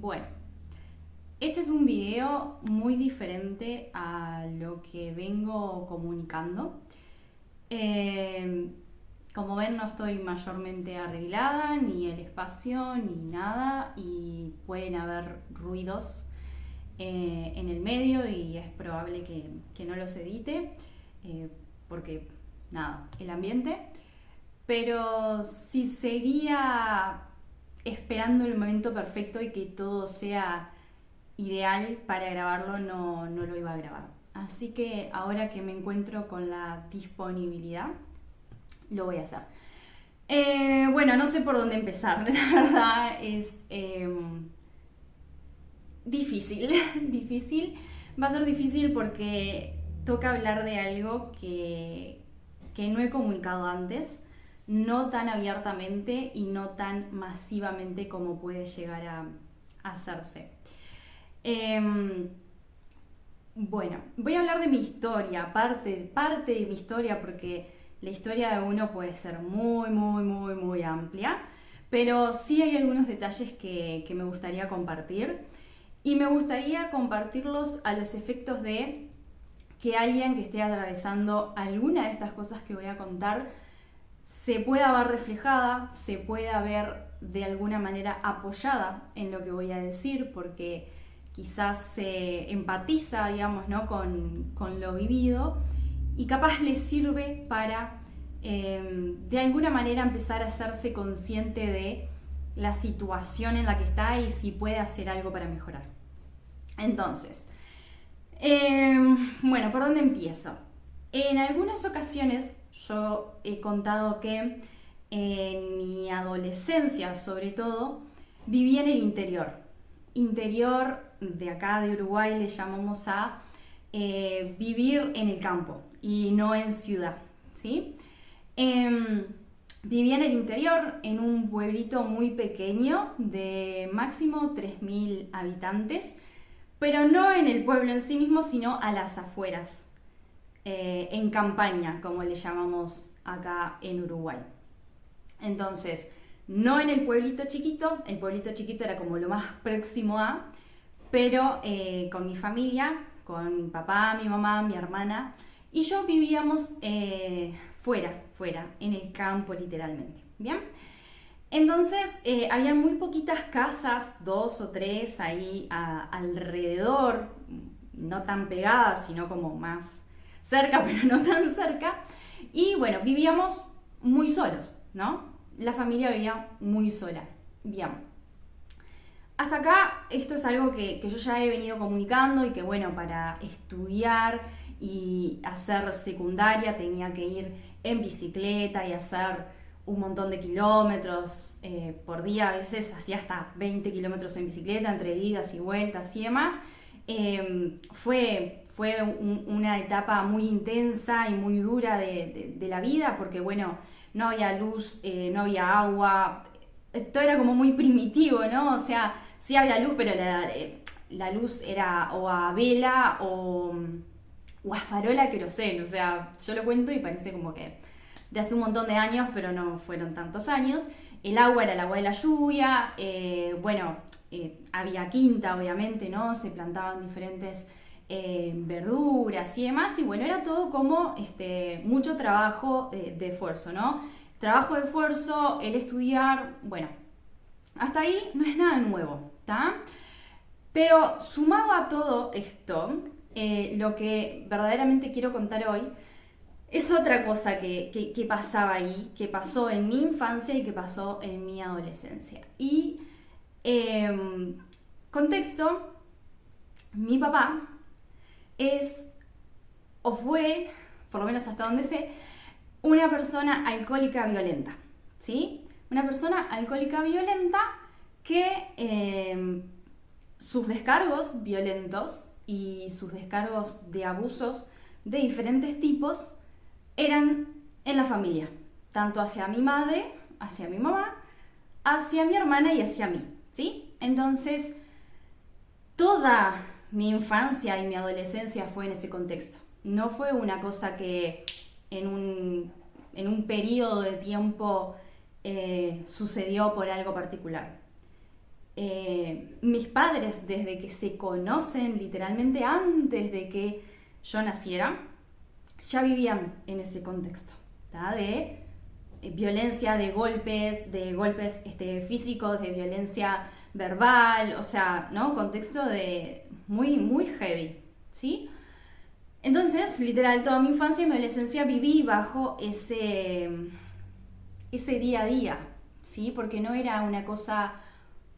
Bueno, este es un video muy diferente a lo que vengo comunicando. Eh, Como ven, no estoy mayormente arreglada, ni el espacio, ni nada, y pueden haber ruidos en el medio y es probable que no los edite, porque nada, el ambiente. Pero si seguía esperando el momento perfecto y que todo sea ideal para grabarlo, no lo iba a grabar. Así que ahora que me encuentro con la disponibilidad, lo voy a hacer. Bueno, no sé por dónde empezar, la verdad es difícil, difícil. Va a ser difícil porque toca hablar de algo que no he comunicado antes, no tan abiertamente y no tan masivamente como puede llegar a hacerse. Eh, bueno, voy a hablar de mi historia, parte de mi historia, porque la historia de uno puede ser muy amplia, pero sí hay algunos detalles que me gustaría compartir y me gustaría compartirlos a los efectos de que alguien que esté atravesando alguna de estas cosas que voy a contar se pueda ver reflejada, se pueda ver de alguna manera apoyada en lo que voy a decir, porque quizás se empatiza, digamos, ¿no? con lo vivido y capaz le sirve para de alguna manera empezar a hacerse consciente de la situación en la que está y si puede hacer algo para mejorar. Entonces, eh, bueno, ¿por dónde empiezo? En algunas ocasiones yo he contado que en mi adolescencia, sobre todo, viví en el interior. Interior de acá de Uruguay le llamamos a vivir en el campo y no en ciudad, ¿sí? Eh, Viví en el interior, en un pueblito muy pequeño de máximo 3.000 habitantes, pero no en el pueblo en sí mismo, sino a las afueras, en campaña, como le llamamos acá en Uruguay. Entonces, no en el pueblito chiquito era como lo más próximo a, pero con mi familia, con mi papá, mi mamá, mi hermana, y yo vivíamos fuera, en el campo literalmente. ¿Bien? Entonces, había muy poquitas casas, dos o tres ahí alrededor, no tan pegadas, sino como más cerca, pero no tan cerca. Y bueno, vivíamos muy solos, ¿no? La familia vivía muy sola. Bien. Hasta acá esto es algo que yo ya he venido comunicando y que bueno, para estudiar y hacer secundaria tenía que ir en bicicleta y hacer un montón de kilómetros por día, a veces hacía hasta 20 kilómetros en bicicleta entre idas y vueltas y demás. Fue una etapa muy intensa y muy dura de la vida porque bueno, no había luz, no había agua, todo era como muy primitivo, ¿no? O sea, sí había luz, pero la luz era o a vela o a farola queroseno. O sea, yo lo cuento y parece como que de hace un montón de años, pero no fueron tantos años. El agua era el agua de la lluvia, bueno, había quinta, obviamente, ¿no? Se plantaban diferentes verduras y demás, y bueno, era todo como mucho trabajo de esfuerzo, ¿no? Trabajo de esfuerzo, el estudiar, bueno, hasta ahí no es nada nuevo, ¿está? Pero sumado a todo esto, lo que verdaderamente quiero contar hoy es otra cosa que pasaba ahí, que pasó en mi infancia y que pasó en mi adolescencia. Y eh, contexto, mi papá es o fue, por lo menos hasta donde sé, una persona alcohólica violenta, ¿sí? Una persona alcohólica violenta que sus descargos violentos y sus descargos de abusos de diferentes tipos eran en la familia, tanto hacia mi madre, hacia mi mamá, hacia mi hermana y hacia mí, ¿sí? Entonces, toda mi infancia y mi adolescencia fue en ese contexto. No fue una cosa que en un periodo de tiempo sucedió por algo particular. Mis padres, desde que se conocen, literalmente antes de que yo naciera, ya vivían en ese contexto, ¿tá? De violencia, de golpes físicos, de violencia verbal, o sea, ¿no? Contexto de muy, muy heavy, ¿sí? Entonces, literal, toda mi infancia y mi adolescencia viví bajo ese día a día, ¿sí? Porque no era una cosa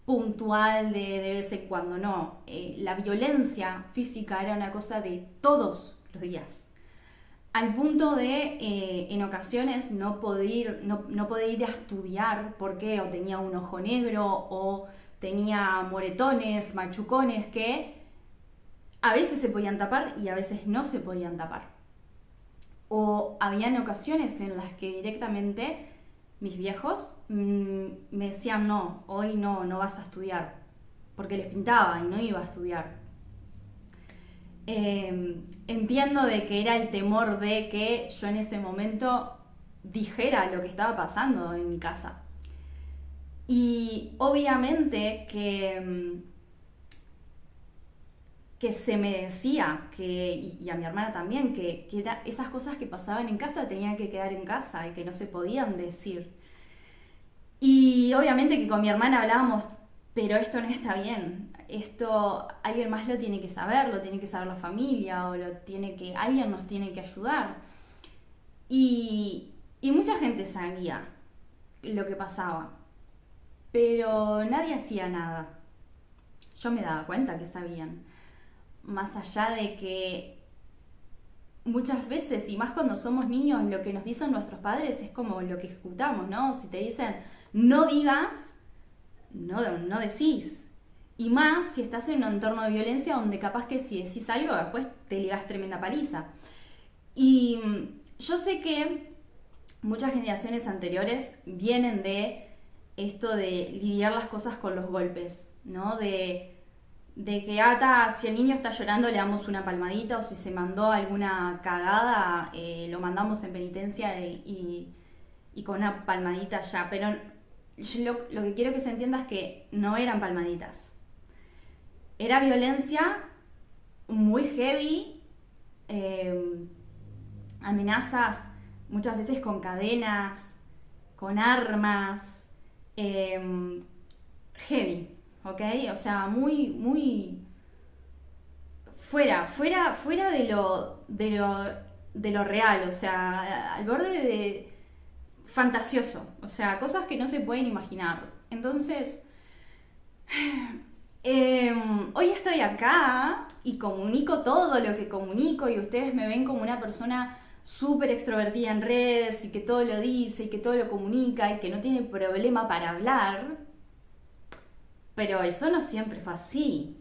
puntual de vez en cuando, no. La violencia física era una cosa de todos los días. Al punto de, en ocasiones, no poder ir a estudiar porque o tenía un ojo negro o tenía moretones, machucones que a veces se podían tapar y a veces no se podían tapar. O habían ocasiones en las que directamente mis viejos me decían no, hoy no vas a estudiar, porque les pintaba y no iba a estudiar. Entiendo de que era el temor de que yo en ese momento dijera lo que estaba pasando en mi casa. Y obviamente que se me decía, y a mi hermana también, que esas cosas que pasaban en casa tenían que quedar en casa y que no se podían decir. Y obviamente que con mi hermana hablábamos, pero esto no está bien, esto alguien más lo tiene que saber la familia, o alguien nos tiene que ayudar. Y mucha gente sabía lo que pasaba, pero nadie hacía nada. Yo me daba cuenta que sabían. Más allá de que muchas veces, y más cuando somos niños, lo que nos dicen nuestros padres es como lo que ejecutamos, ¿no? Si te dicen no digas, no decís. Y más si estás en un entorno de violencia donde capaz que si decís algo después te ligás tremenda paliza. Y yo sé que muchas generaciones anteriores vienen de esto de lidiar las cosas con los golpes, ¿no? De que si el niño está llorando le damos una palmadita, o si se mandó alguna cagada lo mandamos en penitencia y con una palmadita ya. Pero yo lo que quiero que se entienda es que no eran palmaditas. Era violencia muy heavy, amenazas muchas veces con cadenas, con armas, heavy, ¿ok? O sea, muy, muy fuera de lo real, o sea, al borde de fantasioso, o sea, cosas que no se pueden imaginar. Entonces, hoy estoy acá y comunico todo lo que comunico, y ustedes me ven como una persona súper extrovertida en redes y que todo lo dice y que todo lo comunica y que no tiene problema para hablar, pero eso no siempre fue así.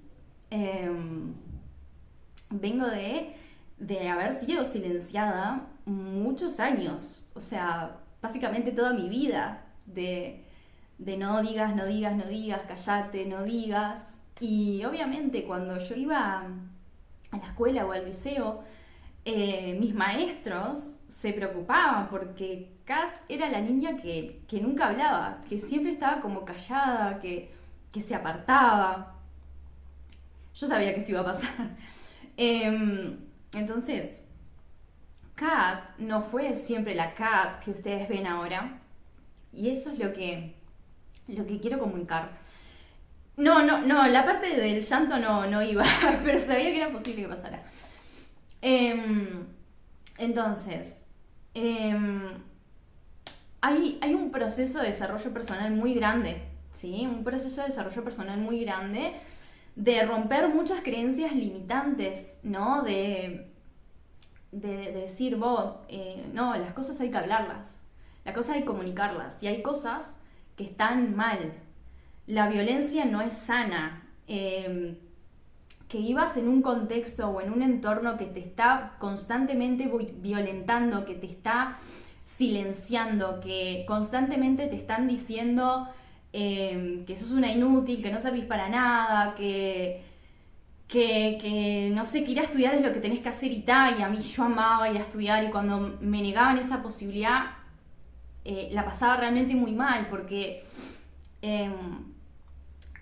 Vengo de haber sido silenciada muchos años, o sea, básicamente toda mi vida, de no digas, no digas, no digas, callate, no digas. Y obviamente cuando yo iba a la escuela o al liceo, mis maestros se preocupaban porque Kat era la niña que nunca hablaba, que siempre estaba como callada, que se apartaba. Yo sabía que esto iba a pasar. Entonces, Kat no fue siempre la Kat que ustedes ven ahora. Y eso es lo que quiero comunicar. No, la parte del llanto no iba, pero sabía que era posible que pasara. Entonces, hay un proceso de desarrollo personal muy grande, ¿sí? Un proceso de desarrollo personal muy grande de romper muchas creencias limitantes, ¿no? De decir, no, las cosas hay que hablarlas, las cosas hay que comunicarlas, y hay cosas que están mal. La violencia no es sana. Que vivas en un contexto o en un entorno que te está constantemente violentando, que te está silenciando, que constantemente te están diciendo que sos una inútil, que no servís para nada, que no sé, que ir a estudiar es lo que tenés que hacer y tal. Y a mí yo amaba ir a estudiar, y cuando me negaban esa posibilidad la pasaba realmente muy mal, porque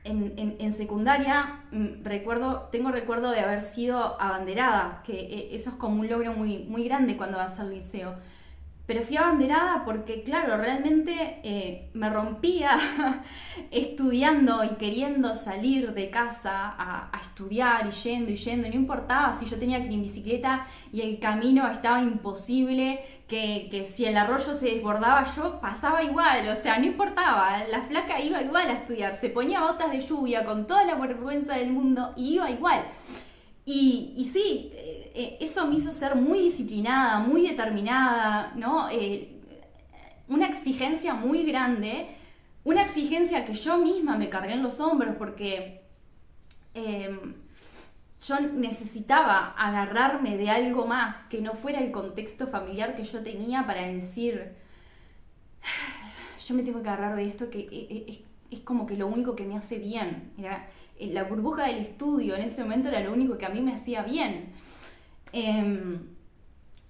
en secundaria tengo recuerdo de haber sido abanderada, que eso es como un logro muy, muy grande cuando vas al liceo. Pero fui abanderada porque, claro, realmente me rompía estudiando y queriendo salir de casa a estudiar y yendo. No importaba si yo tenía que ir en bicicleta y el camino estaba imposible, que si el arroyo se desbordaba yo pasaba igual, o sea, no importaba. La flaca iba igual a estudiar, se ponía botas de lluvia con toda la vergüenza del mundo y iba igual. Y sí, eso me hizo ser muy disciplinada, muy determinada, ¿no? Una exigencia muy grande, una exigencia que yo misma me cargué en los hombros porque yo necesitaba agarrarme de algo más que no fuera el contexto familiar que yo tenía para decir, yo me tengo que agarrar de esto que es como que lo único que me hace bien. Era, la burbuja del estudio en ese momento era lo único que a mí me hacía bien.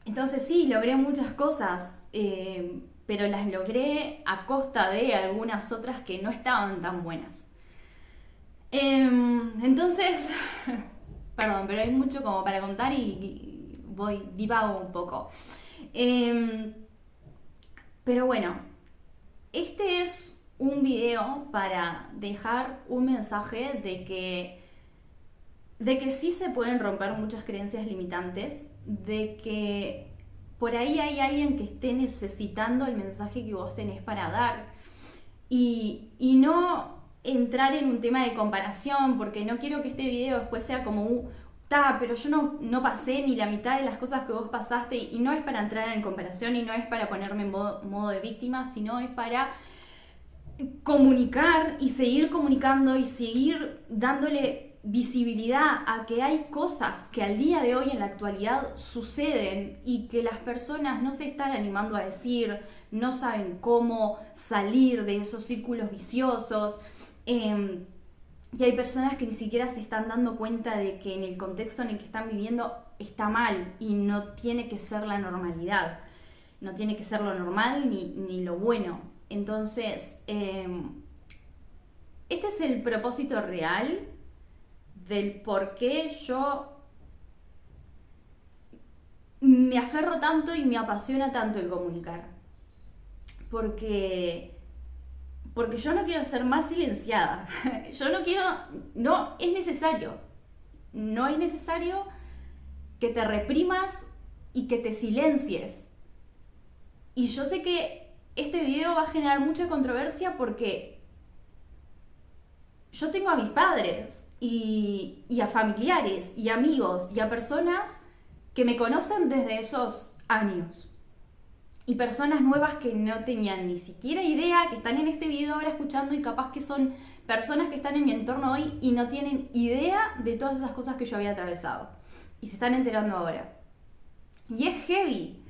Entonces sí, logré muchas cosas, pero las logré a costa de algunas otras que no estaban tan buenas. Entonces, perdón, pero hay mucho como para contar y divago un poco. Pero bueno, este es un video para dejar un mensaje de que sí se pueden romper muchas creencias limitantes, de que por ahí hay alguien que esté necesitando el mensaje que vos tenés para dar y no entrar en un tema de comparación, porque no quiero que este video después sea como pero yo no pasé ni la mitad de las cosas que vos pasaste, y no es para entrar en comparación y no es para ponerme en modo de víctima, sino es para comunicar y seguir comunicando y seguir dándole visibilidad a que hay cosas que al día de hoy en la actualidad suceden y que las personas no se están animando a decir, no saben cómo salir de esos círculos viciosos. Y hay personas que ni siquiera se están dando cuenta de que en el contexto en el que están viviendo está mal y no tiene que ser la normalidad, no tiene que ser lo normal ni lo bueno. Entonces, este es el propósito real del por qué yo me aferro tanto y me apasiona tanto el comunicar. Porque yo no quiero ser más silenciada. Yo no quiero, no es necesario. No es necesario que te reprimas y que te silencies. Y yo sé que este video va a generar mucha controversia porque yo tengo a mis padres y a familiares y amigos y a personas que me conocen desde esos años. Y personas nuevas que no tenían ni siquiera idea, que están en este video ahora escuchando y capaz que son personas que están en mi entorno hoy y no tienen idea de todas esas cosas que yo había atravesado. Y se están enterando ahora. Y es heavy.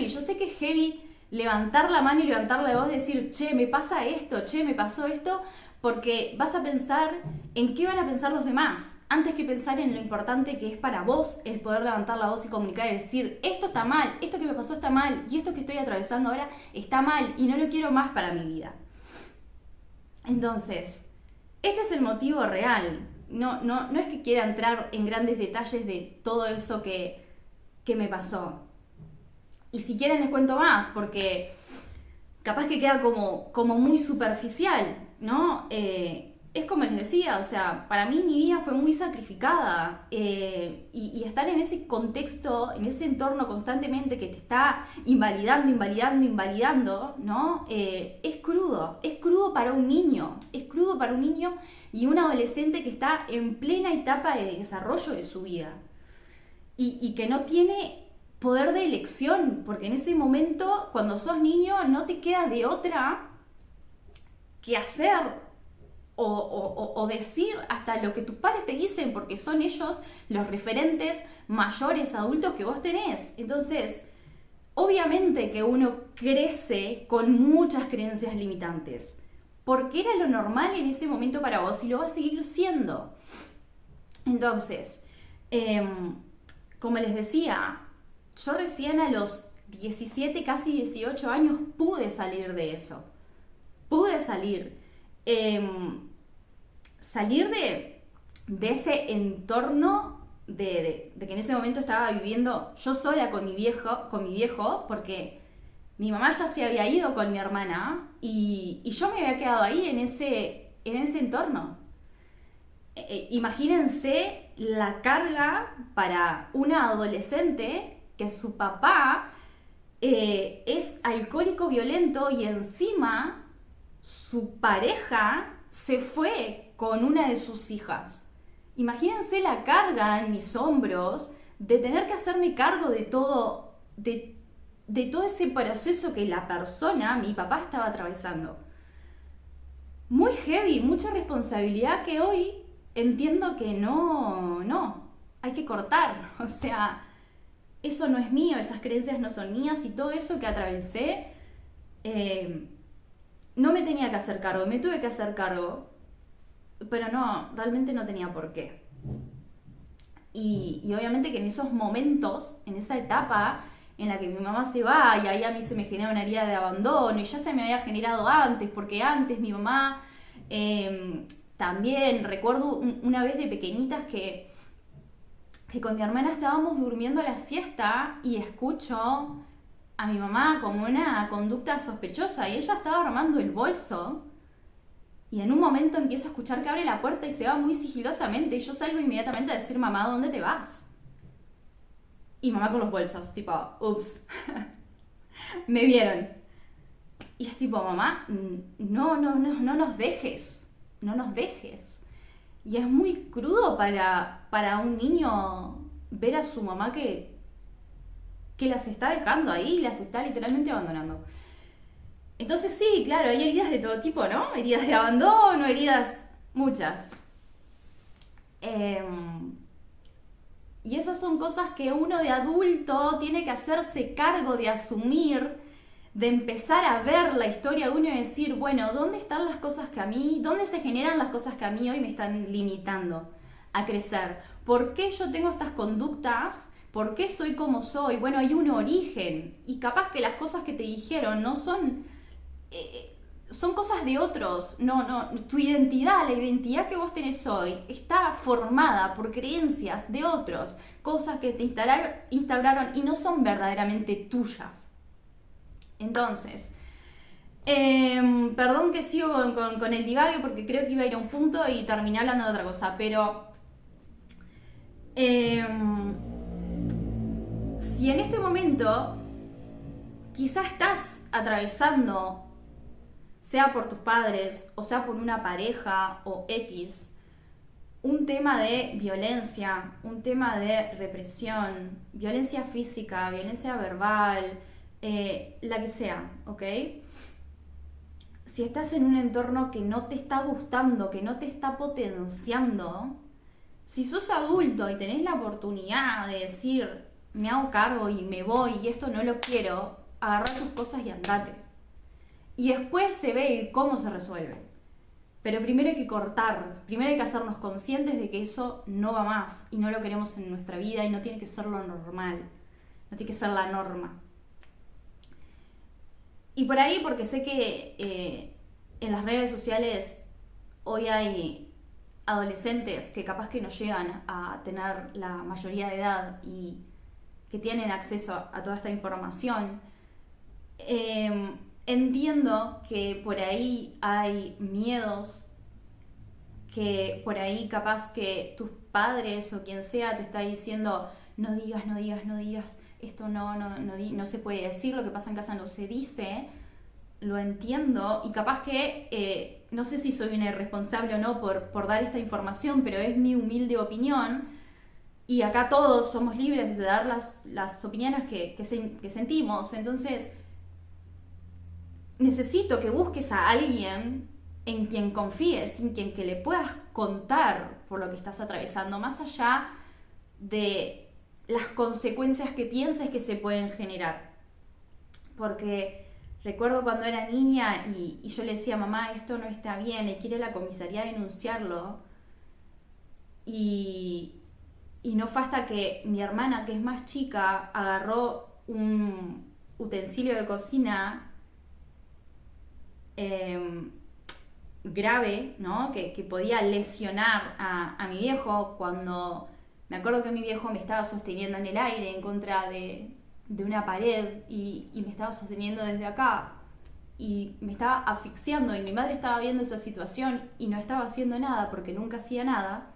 Yo sé que es heavy levantar la mano y levantar la voz y decir, che, me pasa esto, che, me pasó esto, porque vas a pensar en qué van a pensar los demás, antes que pensar en lo importante que es para vos el poder levantar la voz y comunicar y decir, esto está mal, esto que me pasó está mal, y esto que estoy atravesando ahora está mal, y no lo quiero más para mi vida. Entonces, este es el motivo real. No es que quiera entrar en grandes detalles de todo eso que me pasó. Y si quieren les cuento más, porque capaz que queda como muy superficial, ¿no? Es como les decía, o sea, para mí mi vida fue muy sacrificada y estar en ese contexto, en ese entorno constantemente que te está invalidando, ¿no? Es crudo para un niño, y un adolescente que está en plena etapa de desarrollo de su vida y que no tiene poder de elección, porque en ese momento, cuando sos niño, no te queda de otra que hacer o decir hasta lo que tus padres te dicen, porque son ellos los referentes mayores adultos que vos tenés. Entonces, obviamente que uno crece con muchas creencias limitantes, porque era lo normal en ese momento para vos y lo va a seguir siendo. Entonces, como les decía, yo recién a los 17, casi 18 años pude salir de eso. Pude salir. salir de ese entorno de que en ese momento estaba viviendo yo sola con mi viejo, porque mi mamá ya se había ido con mi hermana y yo me había quedado ahí en ese entorno. Imagínense la carga para una adolescente que su papá es alcohólico violento y encima su pareja se fue con una de sus hijas. Imagínense la carga en mis hombros de tener que hacerme cargo de todo, de todo ese proceso que la persona, mi papá, estaba atravesando. Muy heavy, mucha responsabilidad que hoy entiendo que no, hay que cortar. O sea, eso no es mío, esas creencias no son mías y todo eso que atravesé, no me tenía que hacer cargo, me tuve que hacer cargo, pero no, realmente no tenía por qué. Y obviamente que en esos momentos, en esa etapa en la que mi mamá se va y ahí a mí se me genera una herida de abandono y ya se me había generado antes, porque antes mi mamá también, recuerdo una vez de pequeñitas que con mi hermana estábamos durmiendo la siesta y escucho a mi mamá como una conducta sospechosa y ella estaba armando el bolso y en un momento empiezo a escuchar que abre la puerta y se va muy sigilosamente y yo salgo inmediatamente a decir, mamá, ¿dónde te vas? Y mamá con los bolsos, tipo, ups, me vieron. Y es tipo, mamá, no nos dejes, no nos dejes. Y es muy crudo para un niño ver a su mamá que las está dejando ahí, las está literalmente abandonando. Entonces sí, claro, hay heridas de todo tipo, ¿no? Heridas de abandono, heridas muchas. Y esas son cosas que uno de adulto tiene que hacerse cargo de asumir, de empezar a ver la historia de uno y decir, bueno, ¿dónde están las cosas que a mí, dónde se generan las cosas que a mí hoy me están limitando a crecer? ¿Por qué yo tengo estas conductas? ¿Por qué soy como soy? Bueno, hay un origen y capaz que las cosas que te dijeron no son... son cosas de otros, no, tu identidad, la identidad que vos tenés hoy está formada por creencias de otros, cosas que te instauraron y no son verdaderamente tuyas. Entonces, perdón que sigo con el divague porque creo que iba a ir a un punto y terminé hablando de otra cosa, pero si en este momento quizás estás atravesando, sea por tus padres o sea por una pareja o X, un tema de violencia, un tema de represión, violencia física, violencia verbal, la que sea, ¿ok? Si estás en un entorno que no te está gustando, que no te está potenciando, si sos adulto y tenés la oportunidad de decir, me hago cargo y me voy y esto no lo quiero, agarrá tus cosas y andate. Y después se ve cómo se resuelve. Pero primero hay que cortar, primero hay que hacernos conscientes de que eso no va más y no lo queremos en nuestra vida y no tiene que ser lo normal, no tiene que ser la norma. Y por ahí, porque sé que en las redes sociales hoy hay adolescentes que capaz que no llegan a tener la mayoría de edad y que tienen acceso a toda esta información, entiendo que por ahí hay miedos, que por ahí capaz que tus padres o quien sea te está diciendo no digas, esto no se puede decir, lo que pasa en casa no se dice, lo entiendo y capaz que, no sé si soy una irresponsable o no por dar esta información, pero es mi humilde opinión y acá todos somos libres de dar las opiniones que sentimos, entonces necesito que busques a alguien en quien confíes, en quien que le puedas contar por lo que estás atravesando, más allá de las consecuencias que pienses que se pueden generar. Porque recuerdo cuando era niña y yo le decía, mamá, esto no está bien, hay que ir a la comisaría a denunciarlo. Y no fue hasta que mi hermana, que es más chica, agarró un utensilio de cocina grave, ¿no? Que podía lesionar a mi viejo, cuando me acuerdo que mi viejo me estaba sosteniendo en el aire en contra de una pared y me estaba sosteniendo desde acá y me estaba asfixiando, y mi madre estaba viendo esa situación y no estaba haciendo nada porque nunca hacía nada,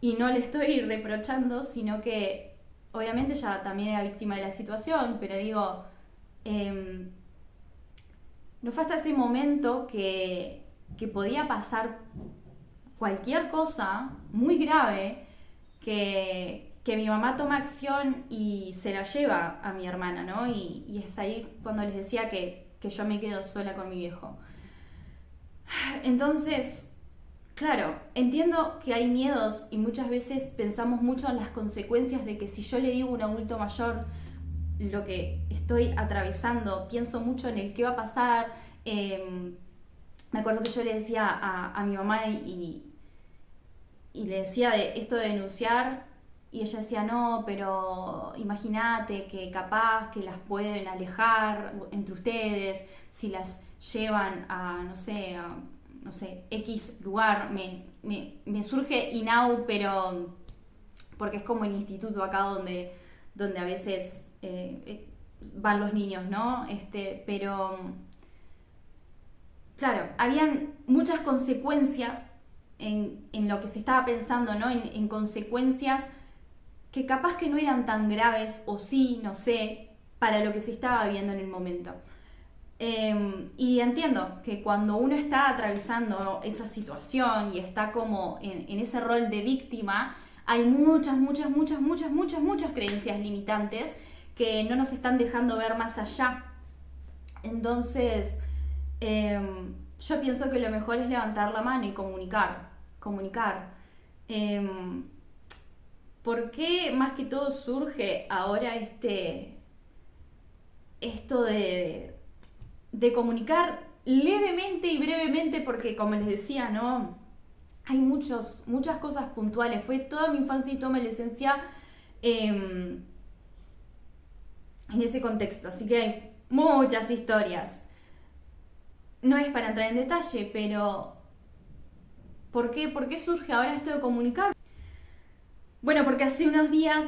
y no le estoy reprochando, sino que obviamente ella también era víctima de la situación, pero digo, no fue hasta ese momento que podía pasar cualquier cosa muy grave que mi mamá toma acción y se la lleva a mi hermana, ¿no? Y es ahí cuando les decía que yo me quedo sola con mi viejo. Entonces, claro, entiendo que hay miedos y muchas veces pensamos mucho en las consecuencias de que si yo le digo a un adulto mayor lo que estoy atravesando, pienso mucho en el qué va a pasar. Me acuerdo que yo le decía a mi mamá y le decía de esto de denunciar, y ella decía, no, pero imagínate que capaz que las pueden alejar entre ustedes, si las llevan a, no sé, X lugar. Me surge INAU, pero porque es como el instituto acá donde a veces van los niños, ¿no? Pero claro, habían muchas consecuencias en lo que se estaba pensando, ¿no? En consecuencias que capaz que no eran tan graves, o sí, no sé, para lo que se estaba viviendo en el momento. Y entiendo que cuando uno está atravesando esa situación y está como en ese rol de víctima, hay muchas creencias limitantes que no nos están dejando ver más allá. Entonces, yo pienso que lo mejor es levantar la mano y comunicar. ¿Por qué más que todo surge ahora esto de comunicar levemente y brevemente? Porque como les decía, ¿no? Hay muchas cosas puntuales. Fue toda mi infancia y toda mi adolescencia en ese contexto. Así que hay muchas historias. No es para entrar en detalle, pero ¿por qué surge ahora esto de comunicar? Bueno, porque hace unos días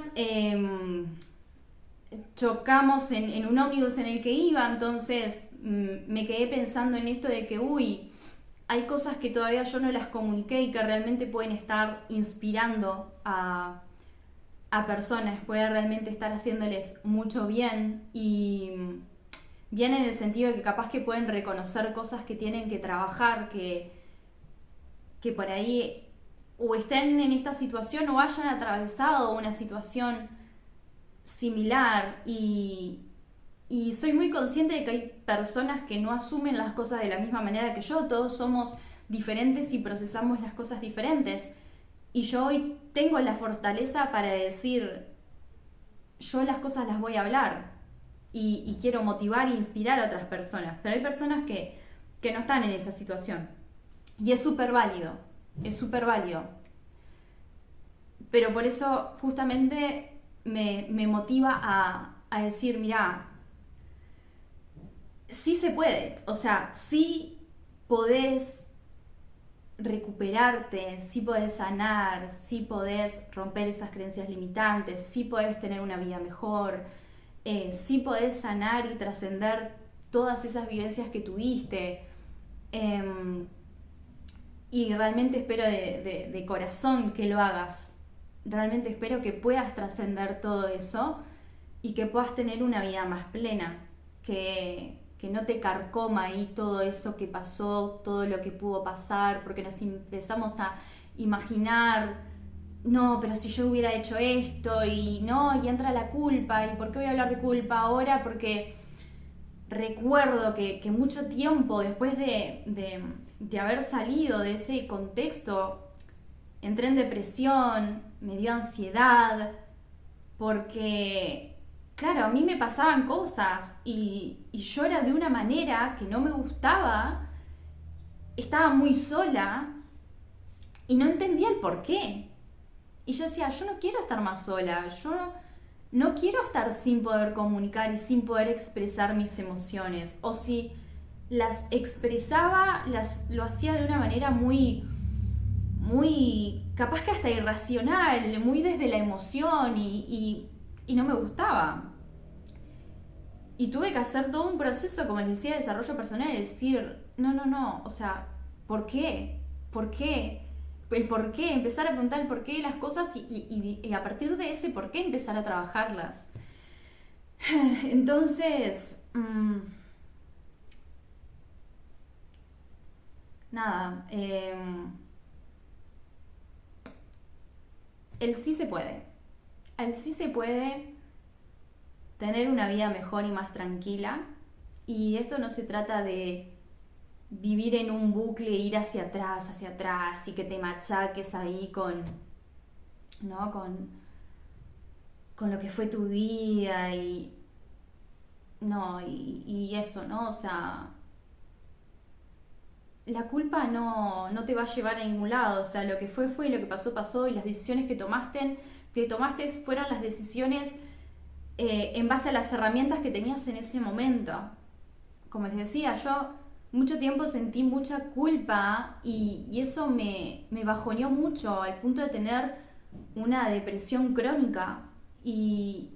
chocamos en un ómnibus en el que iba, entonces me quedé pensando en esto de que, hay cosas que todavía yo no las comuniqué y que realmente pueden estar inspirando a personas, puede realmente estar haciéndoles mucho bien, y bien en el sentido de que capaz que pueden reconocer cosas que tienen que trabajar, que por ahí o estén en esta situación o hayan atravesado una situación similar, y soy muy consciente de que hay personas que no asumen las cosas de la misma manera que yo. Todos somos diferentes y procesamos las cosas diferentes, y yo hoy tengo la fortaleza para decir, yo las cosas las voy a hablar y quiero motivar e inspirar a otras personas, pero hay personas que no están en esa situación, y es súper válido, pero por eso justamente me motiva a decir, mirá, sí se puede, o sea, sí podés recuperarte, sí podés sanar, sí podés romper esas creencias limitantes, sí podés tener una vida mejor, sí podés sanar y trascender todas esas vivencias que tuviste. Y realmente espero de corazón que lo hagas. Realmente espero que puedas trascender todo eso y que puedas tener una vida más plena, que no te carcoma ahí todo eso que pasó, todo lo que pudo pasar, porque nos empezamos a imaginar, no, pero si yo hubiera hecho esto, y no, y entra la culpa. ¿Y por qué voy a hablar de culpa ahora? Porque recuerdo que mucho tiempo después de haber salido de ese contexto, entré en depresión, me dio ansiedad, porque, claro, a mí me pasaban cosas y yo era de una manera que no me gustaba, estaba muy sola y no entendía el por qué. Y yo decía, yo no quiero estar más sola, yo no quiero estar sin poder comunicar y sin poder expresar mis emociones. O si las expresaba, lo hacía de una manera muy, capaz que hasta irracional, muy desde la emoción y no me gustaba. Y tuve que hacer todo un proceso, como les decía, de desarrollo personal, y decir, no, o sea, ¿por qué? ¿Por qué? El por qué, empezar a preguntar el por qué de las cosas y a partir de ese por qué empezar a trabajarlas. Entonces, nada, el sí se puede. El sí se puede tener una vida mejor y más tranquila. Y esto no se trata de vivir en un bucle, ir hacia atrás y que te machaques ahí ¿no? Con lo que fue tu vida no, y eso, ¿no? O sea, la culpa no te va a llevar a ningún lado, o sea, lo que fue y lo que pasó y las decisiones que tomaste fueron las decisiones en base a las herramientas que tenías en ese momento. Como les decía, yo mucho tiempo sentí mucha culpa y eso me bajoneó mucho al punto de tener una depresión crónica y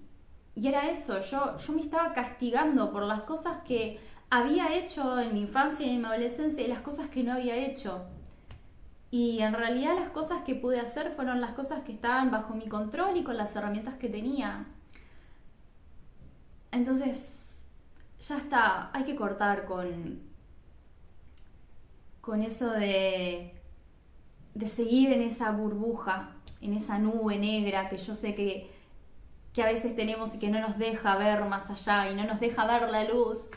era eso, yo me estaba castigando por las cosas que había hecho en mi infancia y en mi adolescencia y las cosas que no había hecho. Y en realidad las cosas que pude hacer fueron las cosas que estaban bajo mi control y con las herramientas que tenía. Entonces, ya está, hay que cortar con eso de seguir en esa burbuja, en esa nube negra que yo sé que a veces tenemos y que no nos deja ver más allá y no nos deja ver la luz.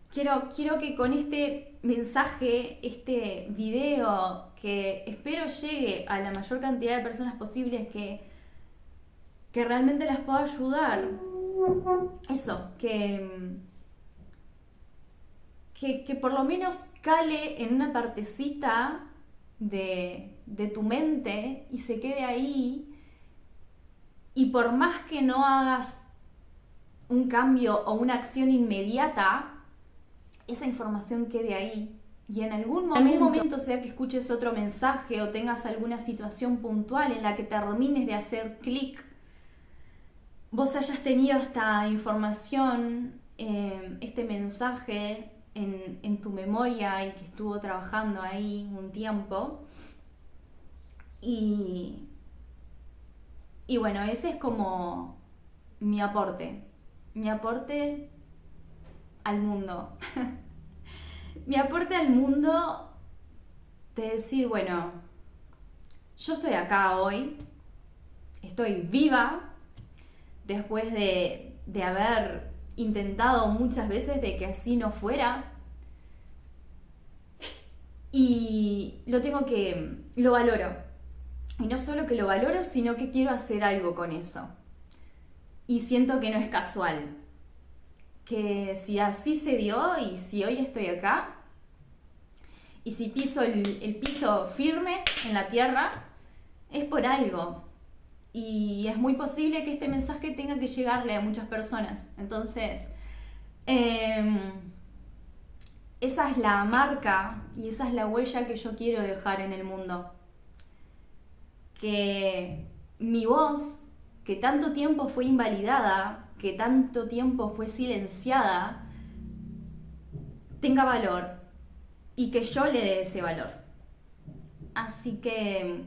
Quiero que con este mensaje, este video, que espero llegue a la mayor cantidad de personas posibles, que realmente las pueda ayudar. Eso, que por lo menos cale en una partecita de tu mente y se quede ahí. Y por más que no hagas un cambio o una acción inmediata, esa información quede ahí. Y en algún momento, sea que escuches otro mensaje o tengas alguna situación puntual en la que termines de hacer clic, vos hayas tenido esta información, este mensaje en tu memoria y que estuvo trabajando ahí un tiempo. Y bueno, ese es como mi aporte al mundo. Mi aporte al mundo de decir, bueno, yo estoy acá hoy, estoy viva, después de haber intentado muchas veces de que así no fuera. Y lo valoro. Y no solo que lo valoro, sino que quiero hacer algo con eso. Y siento que no es casual. Que si así se dio y si hoy estoy acá, y si piso el piso firme en la tierra, es por algo. Y es muy posible que este mensaje tenga que llegarle a muchas personas. Entonces, esa es la marca y esa es la huella que yo quiero dejar en el mundo. Que mi voz, que tanto tiempo fue invalidada, que tanto tiempo fue silenciada, tenga valor y que yo le dé ese valor. Así que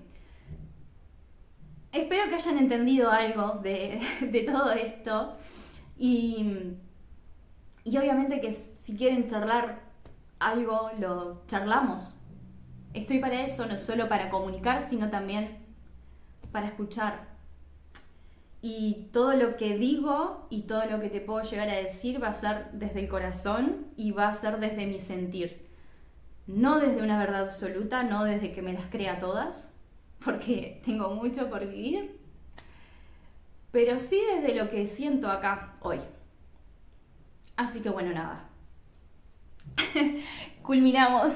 espero que hayan entendido algo de todo esto y obviamente que si quieren charlar algo, lo charlamos. Estoy para eso, no solo para comunicar, sino también para escuchar. Y todo lo que digo y todo lo que te puedo llegar a decir va a ser desde el corazón y va a ser desde mi sentir. No desde una verdad absoluta, no desde que me las crea todas, porque tengo mucho por vivir, pero sí desde lo que siento acá hoy. Así que bueno, nada. Culminamos.